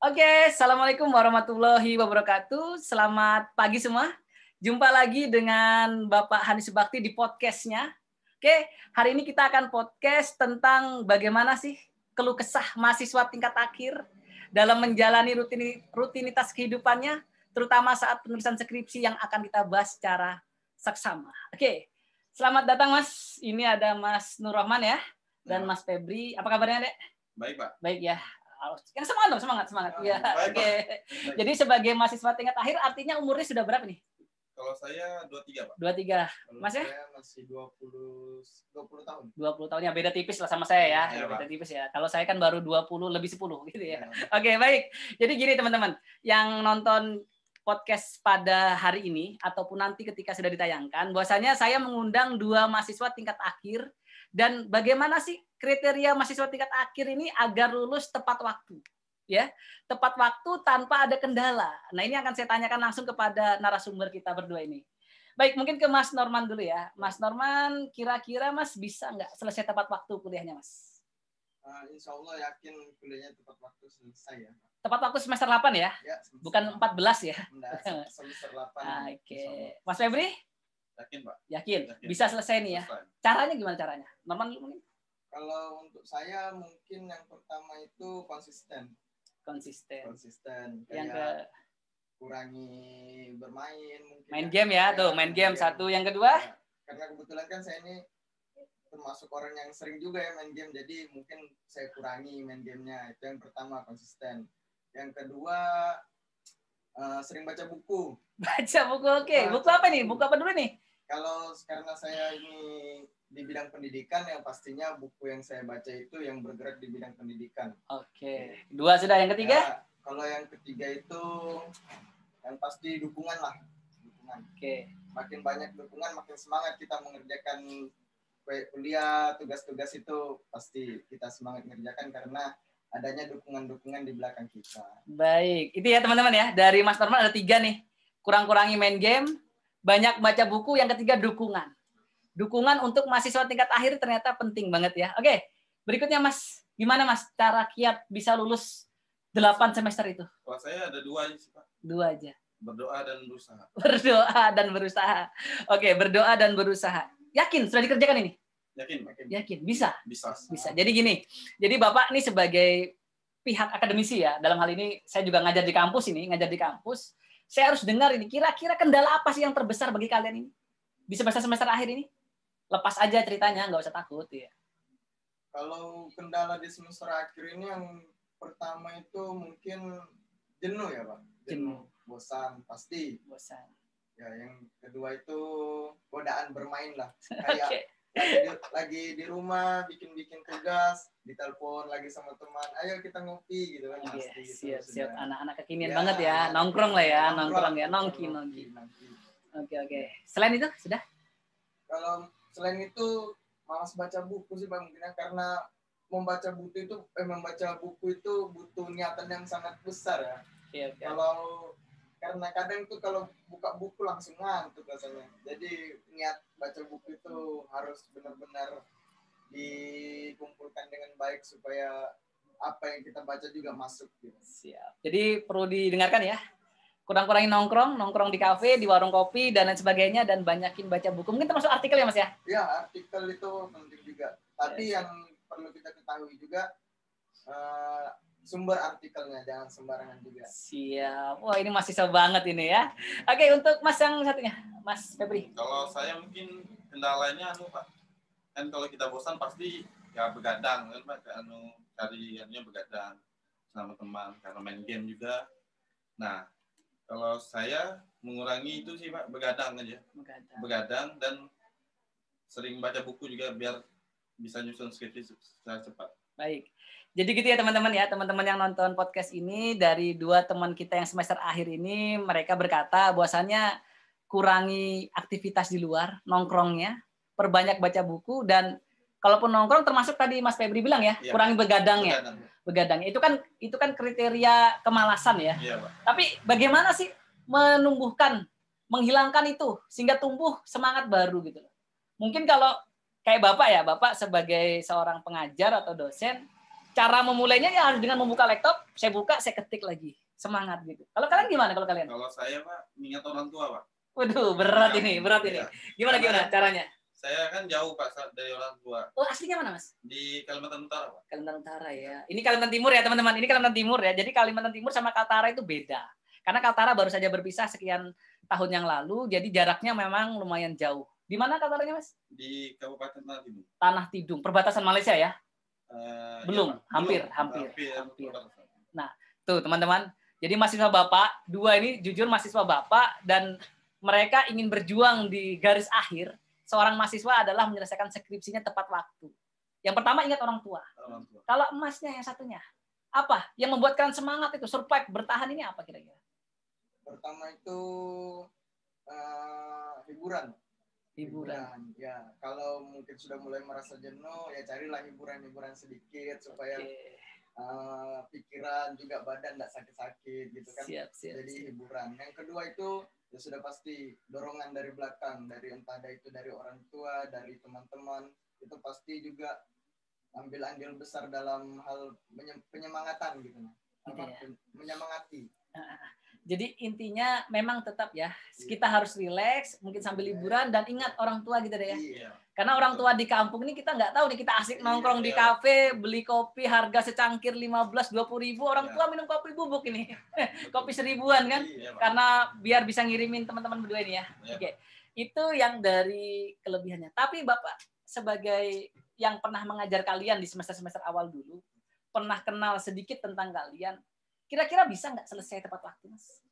Oke, Assalamualaikum warahmatullahi wabarakatuh. Selamat pagi semua. Jumpa lagi dengan Bapak Hani Subakti di podcastnya. Oke, hari ini kita akan podcast tentang bagaimana sih keluh kesah mahasiswa tingkat akhir dalam menjalani rutinitas kehidupannya, terutama saat penulisan skripsi yang akan kita bahas secara seksama. Oke, selamat datang Mas. Ini ada Mas Nur Rahman ya, dan Mas Febri. Apa kabarnya, Dek? Baik, Pak. Baik ya. Yang semangat. Ya, Baik, oke. Baik. Jadi sebagai mahasiswa tingkat akhir artinya umurnya sudah berapa nih? Kalau saya 23, Pak. 23. Kalau Mas ya? saya masih 20 tahun. 20 tahun ya, beda tipis lah sama saya ya. Iya, Beda Pak. tipis ya. Kalau saya kan baru 20 lebih 10 gitu ya. Ya. Oke, baik. Jadi gini teman-teman, yang nonton podcast pada hari ini ataupun nanti ketika sudah ditayangkan, bahwasanya saya mengundang dua mahasiswa tingkat akhir dan bagaimana sih kriteria mahasiswa tingkat akhir ini agar lulus tepat waktu. Ya, tepat waktu tanpa ada kendala. Nah, ini akan saya tanyakan langsung kepada narasumber kita berdua ini. Baik, mungkin ke Mas Norman dulu ya. Mas Norman, kira-kira Mas bisa nggak selesai tepat waktu kuliahnya, Mas? Insya Allah yakin kuliahnya tepat waktu selesai ya. Tepat waktu semester 8 ya? Ya, Bukan 14 ya? semester 8. Oke. Mas Febri? Yakin, Pak? Yakin? Yakin. Bisa selesai nih ya? Selesai. Caranya gimana caranya? Norman dulu mungkin? Kalau untuk saya mungkin yang pertama itu konsisten. Konsisten. Kayak Yang ke kurangi bermain mungkin. main game ya, tuh main game satu. Yang kedua? Ya, karena kebetulan kan saya ini termasuk orang yang sering juga ya main game, jadi mungkin saya kurangi main gamenya. Itu yang pertama, konsisten. Yang kedua sering baca buku. Baca buku, oke. Buku apa nih? Buku apa dulu nih? Kalau karena saya ini di bidang pendidikan, yang pastinya buku yang saya baca itu yang bergerak di bidang pendidikan. Oke. Dua sudah. Yang ketiga? Ya, kalau yang ketiga itu yang pasti dukungan lah. Dukungan. Oke. Makin banyak dukungan, makin semangat kita mengerjakan kuliah, tugas-tugas itu pasti kita semangat mengerjakan karena adanya dukungan-dukungan di belakang kita. Baik. Itu ya teman-teman ya. Dari Mas Norman ada 3 nih. Kurang-kurangi main game, banyak baca buku, yang ketiga dukungan. Dukungan untuk mahasiswa tingkat akhir ternyata penting banget ya. Oke, berikutnya Mas. Gimana Mas cara kiat bisa lulus 8 semester itu? Kalau saya ada 2 aja sih, Pak. 2 aja. Berdoa dan berusaha. Berdoa dan berusaha. Oke, berdoa dan berusaha. Yakin sudah dikerjakan ini? Yakin, Pak? Yakin. Bisa? Bisa. Jadi gini. Jadi Bapak ini sebagai pihak akademisi ya. Dalam hal ini saya juga ngajar di kampus ini. Saya harus dengar ini. Kira-kira kendala apa sih yang terbesar bagi kalian ini? Di semester akhir ini? Lepas aja ceritanya, nggak usah takut ya. Kalau kendala di semester akhir ini yang pertama itu mungkin jenuh ya Pak. Jenuh. Bosan pasti. Bosan. Ya, yang kedua itu godaan bermain lah. Oke. Kayak lagi di rumah bikin tugas, ditelepon lagi sama teman, ayo kita ngopi gitu kan. Iya, siap. Anak-anak kekinian Ya, banget ya. Nongkrong lah ya, nongkrong ya, nongki. Nongki. Oke. Selain itu sudah? Kalau selain itu malas baca buku sih Bang, karena membaca buku itu butuh niatan yang sangat besar ya. Iya. Karena kadang tuh kalau buka buku langsung ngantuk rasanya. Jadi niat baca buku itu harus benar-benar dikumpulkan dengan baik supaya apa yang kita baca juga masuk gitu. Siap. Jadi perlu didengarkan ya. Kurang-kurangin nongkrong di kafe, di warung kopi dan lain sebagainya, dan banyakin baca buku. Mungkin termasuk artikel ya Mas ya? Ya, artikel itu penting juga. Tapi yang perlu kita ketahui juga sumber artikelnya, jangan sembarangan juga. Siap. Wah, ini masih seru banget ini ya. Oke, untuk Mas yang satunya, Mas Febri. Kalau saya mungkin kendalanya Pak. Kan kalau kita bosan pasti ya begadang kan, Pak. Cari begadang sama teman karena main game juga. Nah, kalau saya mengurangi itu sih Pak, begadang aja. Begadang dan sering baca buku juga biar bisa nyusun skripsi secara cepat. Baik. Jadi gitu ya teman-teman ya, teman-teman yang nonton podcast ini, dari 2 teman kita yang semester akhir ini, mereka berkata bahwasannya kurangi aktivitas di luar, nongkrongnya, perbanyak baca buku, dan kalaupun nongkrong termasuk tadi Mas Febri bilang ya, kurangi begadangnya. Begadangnya itu kan kriteria kemalasan ya. Iya, Pak. Tapi bagaimana sih menghilangkan itu sehingga tumbuh semangat baru gitu. Mungkin kalau kayak Bapak ya, Bapak sebagai seorang pengajar atau dosen, cara memulainya ya harus dengan membuka laptop, saya buka, saya ketik lagi. Semangat gitu. Kalau kalian gimana kalau kalian? Kalau saya Pak, ingat orang tua Pak. Waduh, berat Jauh. ini, berat ini. Iya. Gimana caranya? Saya kan jauh Pak dari orang tua. Oh, aslinya mana, Mas? Di Kalimantan Utara Pak. Kalimantan Utara ya. Ini Kalimantan Timur ya, teman-teman. Ini Kalimantan Timur ya. Jadi Kalimantan Timur sama Kaltara itu beda. Karena Kaltara baru saja berpisah sekian tahun yang lalu, jadi jaraknya memang lumayan jauh. Di mana Kaltaranya, Mas? Di Kabupaten Tanah Tidung. Tanah Tidung, perbatasan Malaysia ya? Belum, Ya, Pak. hampir. Hampir. Nah, tuh teman-teman. Jadi mahasiswa Bapak, dua ini jujur mahasiswa Bapak, dan mereka ingin berjuang di garis akhir. Seorang mahasiswa adalah menyelesaikan skripsinya tepat waktu. Yang pertama ingat orang tua. Kalau emasnya yang satunya, apa yang membuat kalian semangat itu, survive, bertahan ini apa kira-kira? Pertama itu hiburan. Ya, kalau mungkin sudah mulai merasa jenuh, ya carilah hiburan-hiburan sedikit supaya pikiran juga badan tidak sakit-sakit gitu kan. Jadi hiburan. Yang kedua itu ya sudah pasti dorongan dari belakang, dari entah itu dari orang tua, dari teman-teman, itu pasti juga ambil andil besar dalam hal penyemangatan gitu. Menyemangati. Jadi intinya memang tetap ya, kita harus rileks, mungkin sambil liburan, dan ingat orang tua gitu deh ya. Karena orang tua di kampung ini kita nggak tahu nih, kita asik nongkrong di kafe, beli kopi harga secangkir 15-20 ribu, orang tua minum kopi bubuk ini. Kopi 1000-an kan, karena biar bisa ngirimin teman-teman berdua ini ya. Oke. Itu yang dari kelebihannya. Tapi Bapak sebagai yang pernah mengajar kalian di semester-semester awal dulu, pernah kenal sedikit tentang kalian, kira-kira bisa nggak selesai tepat waktu, Mas?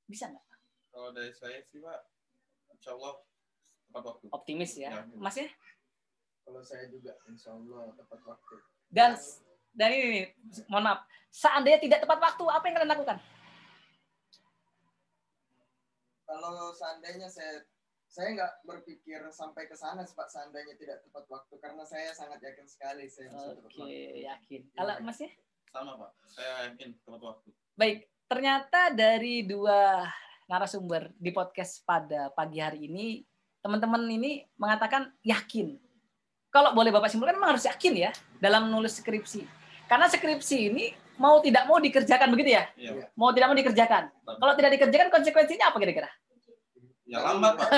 Bisa nggak? Kalau dari saya sih, Pak, insya Allah tepat waktu. Optimis ya, Mas ya? Kalau saya juga, insya Allah tepat waktu. Dan ini, mohon maaf, seandainya tidak tepat waktu, apa yang kalian lakukan? Kalau seandainya saya nggak berpikir sampai ke sana, Pak, seandainya tidak tepat waktu, karena saya sangat yakin sekali saya bisa tepat waktu. Oke, yakin. Kalau Mas ya? Sama Pak, saya yakin tepat waktu. Baik, ternyata dari dua narasumber di podcast pada pagi hari ini, teman-teman ini mengatakan yakin. Kalau boleh Bapak simpulkan, memang harus yakin ya dalam menulis skripsi. Karena skripsi ini mau tidak mau dikerjakan, begitu ya? Iya. Mau tidak mau dikerjakan. Kalau tidak dikerjakan, konsekuensinya apa kira-kira? Ya lambat Pak.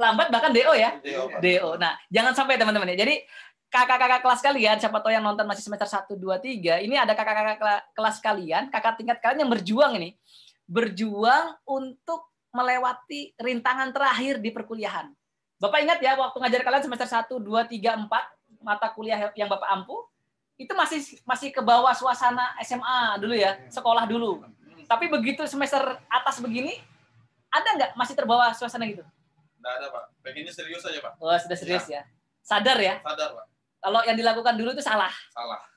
Lambat bahkan DO ya? DO. Nah, jangan sampai teman-teman ya. Jadi kakak-kakak kelas kalian, siapa tahu yang nonton masih semester 1, 2, 3, ini ada kakak-kakak kelas kalian, kakak tingkat kalian yang berjuang ini. Berjuang untuk melewati rintangan terakhir di perkuliahan. Bapak ingat ya, waktu ngajar kalian semester 1, 2, 3, 4, mata kuliah yang Bapak ampuh, itu masih ke bawah suasana SMA dulu ya, sekolah dulu. Tapi begitu semester atas begini, ada nggak masih terbawa suasana gitu? Nggak ada Pak, pengennya serius aja Pak. Oh, sudah serius ya? Sadar ya? Sadar Pak. Kalau yang dilakukan dulu itu salah.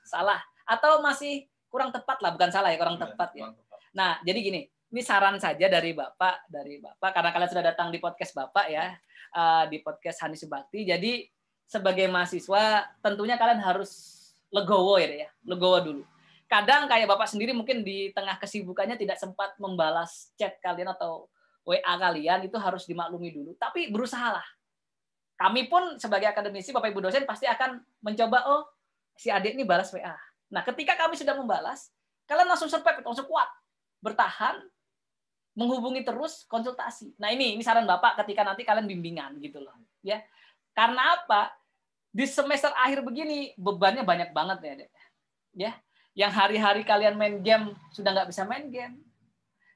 Salah. Atau masih kurang tepat lah, bukan salah ya, kurang tepat ya. Nah, jadi gini, ini saran saja dari Bapak, karena kalian sudah datang di podcast Bapak ya, di podcast Hani Subakti. Jadi sebagai mahasiswa, tentunya kalian harus legowo ya, legowo dulu. Kadang kayak Bapak sendiri mungkin di tengah kesibukannya tidak sempat membalas chat kalian atau WA kalian, itu harus dimaklumi dulu. Tapi berusahalah. Kami pun sebagai akademisi, Bapak Ibu dosen pasti akan mencoba, oh si adik ini balas WA. Nah, ketika kami sudah membalas, kalian langsung survive, langsung kuat, bertahan, menghubungi terus, konsultasi. Nah, ini saran Bapak ketika nanti kalian bimbingan gitu loh, ya. Karena apa? Di semester akhir begini bebannya banyak banget ya, Dek. Ya. Yang hari-hari kalian main game sudah nggak bisa main game.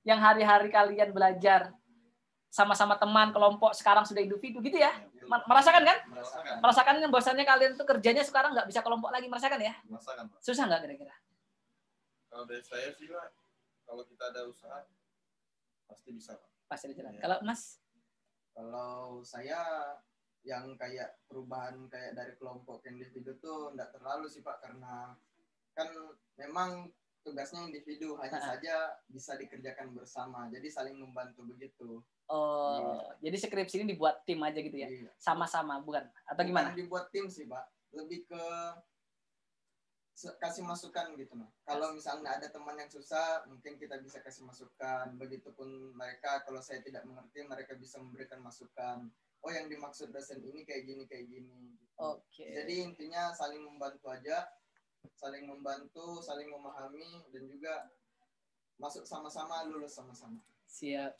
Yang hari-hari kalian belajar sama-sama teman, kelompok, sekarang sudah individu gitu ya. Merasakan kan? Merasakan bahwasannya kalian tuh kerjanya sekarang nggak bisa kelompok lagi, merasakan ya? Merasakan Pak. Susah nggak kira-kira? Kalau dari saya sih Pak, kalau kita ada usaha pasti bisa Pak. Pasti ada jalan. Ya. Kalau Mas? Kalau saya yang kayak perubahan kayak dari kelompok ke individu tuh nggak terlalu sih Pak, karena kan memang tugasnya individu, hanya saja bisa dikerjakan bersama, jadi saling membantu begitu. Oh, jadi skripsi ini dibuat tim aja gitu ya? Iya. Sama-sama, bukan? Atau gimana? Bukan dibuat tim sih Pak, lebih ke kasih masukan gitu. Kalau misalnya ada teman yang susah, mungkin kita bisa kasih masukan. Begitupun mereka, kalau saya tidak mengerti, mereka bisa memberikan masukan. Oh, yang dimaksud dosen ini kayak gini. Gitu. Oke. Jadi intinya saling membantu aja. saling membantu, saling memahami, dan juga masuk sama-sama, lulus sama-sama. Siap.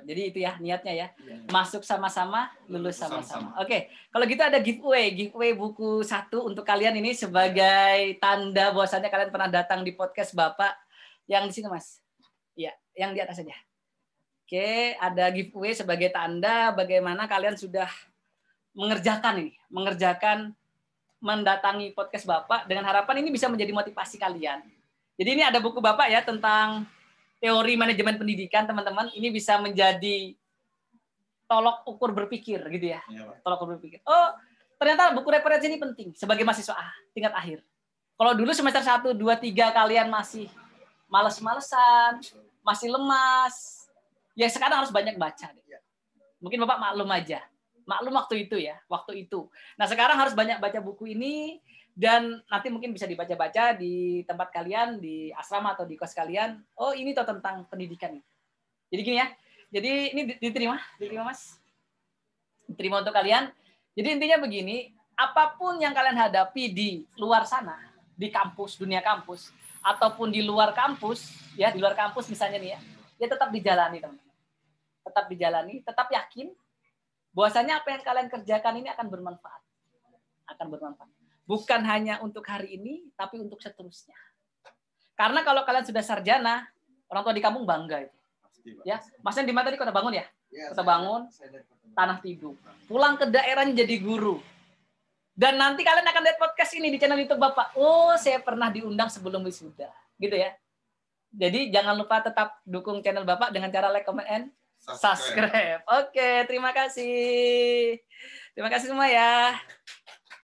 Jadi itu ya niatnya ya. Iya. Masuk sama-sama, lulus sama-sama. Sama-sama. Oke, kalau gitu ada giveaway buku 1 untuk kalian ini sebagai tanda bahwasannya kalian pernah datang di podcast Bapak yang di sini, Mas. Iya, yang di atas saja. Oke, ada giveaway sebagai tanda bagaimana kalian sudah mengerjakan mendatangi podcast Bapak dengan harapan ini bisa menjadi motivasi kalian. Jadi ini ada buku Bapak ya tentang teori manajemen pendidikan, teman-teman. Ini bisa menjadi tolok ukur berpikir gitu ya. Iya, Pak. Tolok ukur berpikir. Oh, ternyata buku referensi ini penting sebagai mahasiswa tingkat akhir. Kalau dulu semester 1, 2, 3 kalian masih males-malesan, masih lemas, ya sekarang harus banyak baca. Mungkin Bapak maklum aja. Maklum waktu itu. Nah, sekarang harus banyak baca buku ini. Dan nanti mungkin bisa dibaca-baca di tempat kalian, di asrama atau di kos kalian. Oh, ini tuh tentang pendidikan. Jadi gini ya. Jadi ini diterima Mas. Diterima untuk kalian. Jadi intinya begini, apapun yang kalian hadapi di luar sana, di kampus, dunia kampus, ataupun di luar kampus, ya di luar kampus misalnya nih ya tetap dijalani, teman-teman. Tetap dijalani, tetap yakin bahwasanya apa yang kalian kerjakan ini akan bermanfaat. Bukan hanya untuk hari ini, tapi untuk seterusnya. Karena kalau kalian sudah sarjana, orang tua di kampung bangga itu. Pasti, Pak. Ya, Masnya di mana tadi kota bangun ya? Ya, Kota bangun, saya dari Kota Bangun. tanah tidur. Pulang ke daerahnya jadi guru. Dan nanti kalian akan lihat podcast ini di channel YouTube Bapak. Oh, saya pernah diundang sebelum wisuda. Gitu ya. Jadi jangan lupa tetap dukung channel Bapak dengan cara like, comment, and subscribe. Oke, terima kasih. Terima kasih semua ya.